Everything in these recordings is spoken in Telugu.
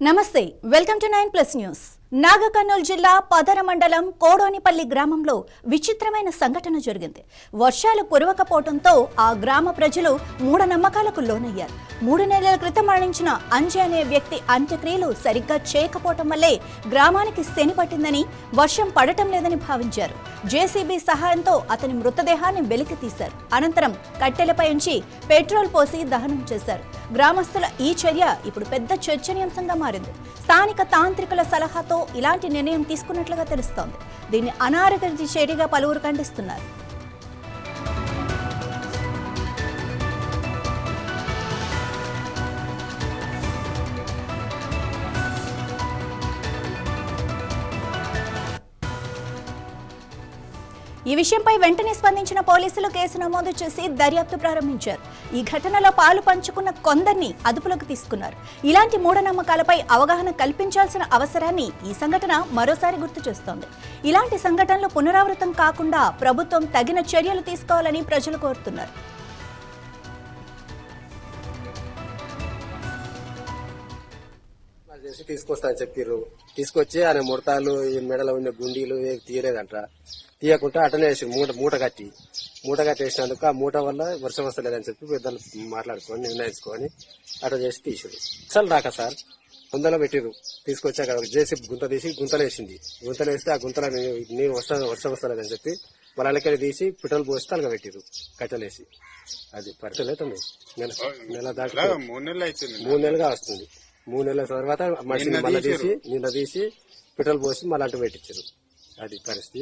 నమస్తే, welcome to 9+ news. Nagar Kurnool జిల్లా పదర మండలం కోడోనిపల్లి గ్రామంలో విచిత్రమైన సంఘటన జరిగింది. వర్షాలు కురవకపోవడంతో ఆ గ్రామ ప్రజలు మూఢనమ్మకాలకు లోనయ్యారు. 3 నెలల క్రితం మరణించిన అంజి అనే వ్యక్తి అంత్యక్రియలు సరిగ్గా చేయకపోవటం వల్లే గ్రామానికి శని పట్టిందని, వర్షం పడటం లేదని భావించారు. జేసీబీ సహాయంతో అతని మృతదేహాన్ని వెలికి తీశారు. అనంతరం కట్టెలపై ఉంచి పెట్రోల్ పోసి దహనం చేశారు. గ్రామస్తుల ఈ చర్య ఇప్పుడు పెద్ద చర్చనీయాంశంగా మారింది. స్థానిక తాంత్రికుల సలహాతో ఇలాంటి నిర్ణయం తీసుకున్నట్లుగా తెలుస్తోంది. దీన్ని అనారోగ్య చర్యగా పలువురు ఖండిస్తున్నారు. ఈ విషయంపై వెంటనే స్పందించిన పోలీసులు కేసు నమోదు చేసి దర్యాప్తు ప్రారంభించారు. ఈ ఘటనలో పాలు పంచుకున్న కొందరిని అదుపులోకి తీసుకున్నారు. ఇలాంటి మూఢనమ్మకాలపై అవగాహన కల్పించాల్సిన అవసరాన్ని ఈ సంఘటన మరోసారి గుర్తు చేస్తోంది. ఇలాంటి సంఘటనలు పునరావృతం కాకుండా ప్రభుత్వం తగిన చర్యలు తీసుకోవాలని ప్రజలు కోరుతున్నారు. తీసుకొస్తా అని చెప్పారు. తీసుకొచ్చి ఆయన ముడతాలు మెడలో ఉన్న గుండీలు తీయలేదంట. తీయకుండా అటనే వేసి మూట కట్టి వేసినందుకు ఆ మూట వల్ల వర్షం వస్తలేదని చెప్పి పెద్దలు మాట్లాడుకొని నిర్ణయించుకొని అట చేసి తీసారు. అసలు రాక సార్ గుంతలో పెట్టిరు. తీసుకొచ్చాక చేసి గుంత తీసి గుంతలు వేసింది. గుంతలు వేస్తే ఆ గుంతలో నీరు వర్షం వస్తలేదని చెప్పి వాళ్ళకి తీసి పెట్రోల్ పోసి తలగా పెట్టిరు కట్టలేసి. అది పరిస్థితి అవుతుంది. నెల దాకా 3 నెలలుగా వస్తుంది. 3 నెలల తర్వాత మనిషిని నిన్న తీసి పెట్రోల్ పోసి మళ్ళీ అంటూ పెట్టించారు. అది పరిస్థితి.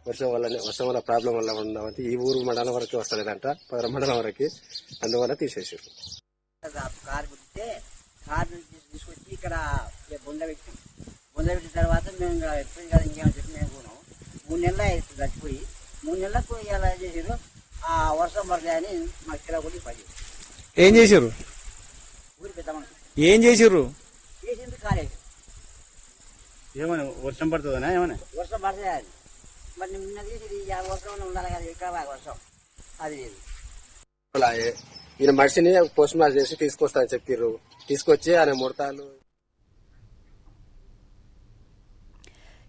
వర్షం వల్ల ప్రాబ్లం వల్ల ఉండమంటే ఈ ఊరు మండలం వరకు వస్తలేదంట, 10 మండలం వరకు. అందువల్ల తీసేసారు. కారు గుర్తే కారు తీసుకొచ్చి ఇక్కడ బొంద పెట్టిన తర్వాత మేము ఎప్పుడు కదా ఇంకేమని చెప్పి మేము కూడా 3 నెలలు అవుతుంది చచ్చిపోయి. 3 నెలలకు ఇలా చేసారు. ఆ వర్షం పడతాయని మాకు తెలియకుండా పడి ఏం చేశారు? ఊరి పెద్ద ఏం చేసారు? చేసింది కాలేదు. ఏమన్నా వర్షం పడుతుందనా? ఏమన్నా వర్షం పడుతుంది అది మరి నిన్న తీసి వర్షం ఉండాలి కదా, ఇక్కడ బాగా వర్షం అది లేదు. ఈయన మనిషిని పోస్ట్ మార్టం చేసి తీసుకొస్తా అని చెప్పారు. తీసుకొచ్చి ఆయన ముడతాలు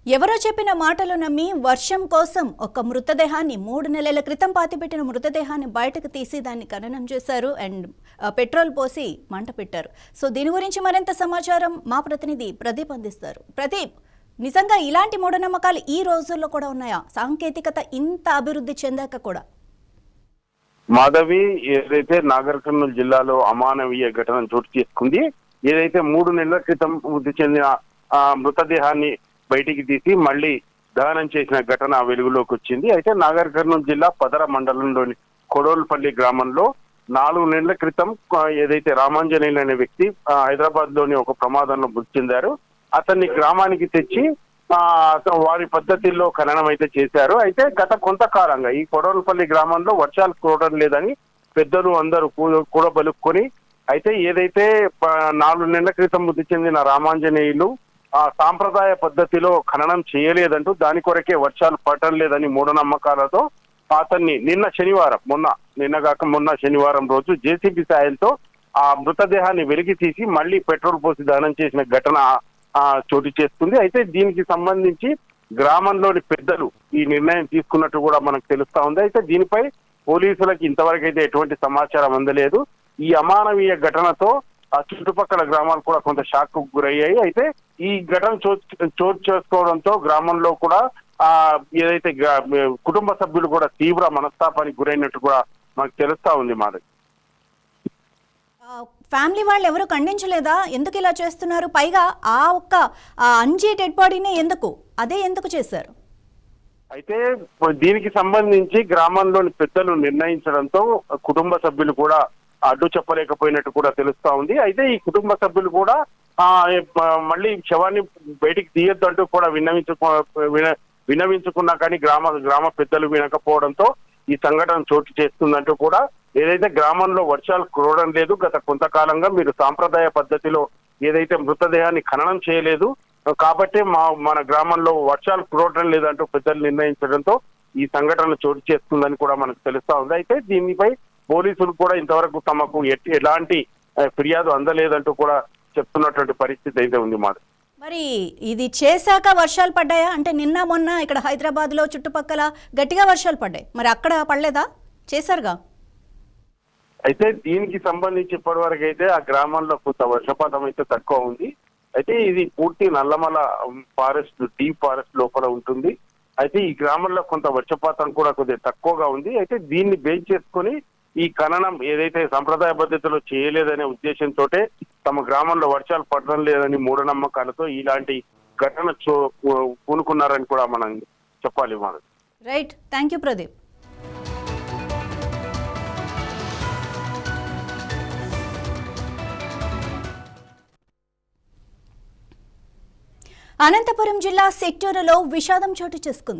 ఎవరో చెప్పిన మాటలు నమ్మి వర్షం కోసం ఒక మృతదేహాన్ని 3 నెలల క్రితం పాతిపెట్టిన మృతదేహాన్ని బయటకు తీసి దాన్ని ఖననం చేశారు అండ్ పెట్రోల్ పోసి మంట పెట్టారు. సో దీని గురించి మరింత సమాచారం మా ప్రతినిధి ప్రదీప్ అందిస్తారు. ప్రదీప్, నిజంగా ఇలాంటి మూఢనమ్మకాలు ఈ రోజుల్లో కూడా ఉన్నాయా? సాంకేతికత ఇంత అభివృద్ధి చెందాక కూడా. మాధవి, ఏదైతే నాగర్ కర్నూలు జిల్లాలో అమానవీయ ఘటన చోటు చేసుకుంది, ఏదైతే 3 నెలల క్రితం వృద్ధి చెందిన మృతదేహాన్ని బయటికి తీసి మళ్లీ దహనం చేసిన ఘటన వెలుగులోకి వచ్చింది. అయితే నాగర్ కర్నూలు జిల్లా పదర మండలంలోని కొడోల్పల్లి గ్రామంలో 4 నెలల క్రితం ఏదైతే రామాంజనేయులు అనే వ్యక్తి హైదరాబాద్ లోని ఒక ప్రమాదంలో మృతి చెందారు. అతన్ని గ్రామానికి తెచ్చి వారి పద్ధతిలో ఖననం అయితే చేశారు. అయితే గత కొంతకాలంగా ఈ కొడోల్పల్లి గ్రామంలో వర్షాలు కురవడం లేదని పెద్దలు అందరూ కూడా బలుక్కొని, అయితే ఏదైతే 4 నెలల క్రితం మృతి చెందిన రామాంజనేయులు సాంప్రదాయ పద్ధతిలో ఖననం చేయలేదంటూ, దాని కొరకే వర్షాలు పడటం లేదని మూఢనమ్మకాలతో అతన్ని మొన్న శనివారం రోజు జేసీబీ సాయంతో ఆ మృతదేహాన్ని వెలికి తీసి మళ్లీ పెట్రోల్ పోసి దహనం చేసిన ఘటన చోటు చేసుకుంది. అయితే దీనికి సంబంధించి గ్రామంలోని పెద్దలు ఈ నిర్ణయం తీసుకున్నట్టు కూడా మనకు తెలుస్తా ఉంది. అయితే దీనిపై పోలీసులకు ఇంతవరకు అయితే ఎటువంటి సమాచారం అందలేదు. ఈ అమానవీయ ఘటనతో ఆ చుట్టుపక్కల గ్రామాలు కూడా కొంత షాక్ కు గురయ్యాయి. అయితే ఈ ఘటన చోటు చేసుకోవడంతో గ్రామంలో కూడా ఏదైతే కుటుంబ సభ్యులు కూడా తీవ్ర మనస్తాపానికి గురైనట్టు కూడా మనకు తెలుస్తా ఉంది. మాది ఫ్యామిలీ వాళ్ళు ఎవరు ఖండించలేదా? ఎందుకు ఇలా చేస్తున్నారు? పైగా ఆ ఒక్క అంజీ డెడ్ బాడీనే ఎందుకు చేశారు? అయితే దీనికి సంబంధించి గ్రామంలోని పెద్దలు నిర్ణయించడంతో కుటుంబ సభ్యులు కూడా అడ్డు చెప్పలేకపోయినట్టు కూడా తెలుస్తా ఉంది. అయితే ఈ కుటుంబ సభ్యులు కూడా మళ్ళీ శవాన్ని బయటికి తీయొద్దు అంటూ కూడా విన్నవించుకున్నా కానీ గ్రామ పెద్దలు వినకపోవడంతో ఈ సంఘటన చోటు చేస్తుందంటూ కూడా, ఏదైతే గ్రామంలో వర్షాలు కురవడం లేదు, గత కొంతకాలంగా మీరు సాంప్రదాయ పద్ధతిలో ఏదైతే మృతదేహాన్ని ఖననం చేయలేదు కాబట్టి మన గ్రామంలో వర్షాలు కురవడం లేదంటూ పెద్దలు నిర్ణయించడంతో ఈ సంఘటన చోటు చేస్తుందని కూడా మనకు తెలుస్తా ఉంది. అయితే దీనిపై పోలీసులు కూడా ఇంతవరకు తమకు ఎలాంటి ఫిర్యాదు అందలేదంటూ కూడా చెప్తున్నటువంటి పరిస్థితి అయితే ఉంది మాది. మరి ఇది చేశాక వర్షాలు పడ్డాయా? అంటే నిన్న మొన్న ఇక్కడ హైదరాబాద్లో చుట్టుపక్కల గట్టిగా వర్షాలు పడ్డాయి, మరి అక్కడ పడలేదా? చేశారుగా. అయితే దీనికి సంబంధించి ఇప్పటి వరకు అయితే ఆ గ్రామంలో కొంత వర్షపాతం అయితే తక్కువ ఉంది. అయితే ఇది పూర్తి నల్లమల ఫారెస్ట్, డీప్ ఫారెస్ట్ లోపల ఉంటుంది. అయితే ఈ గ్రామంలో కొంత వర్షపాతం కూడా కొద్దిగా తక్కువగా ఉంది. అయితే దీన్ని బేస్ చేసుకొని ఈ ఖననం ఏదైతే సంప్రదాయ పద్ధతిలో చేయలేదనే ఉద్దేశంతో తమ గ్రామంలో వర్షాలు పడడం లేదని మూఢనమ్మకాలతో ఇలాంటి ఘటన పూనుకున్నారని కూడా మనం చెప్పాలి. మనం right. Thank you Pradeep. Anantapur జిల్లా సెట్టూరులో విషాదం చోటు చేసుకుంది.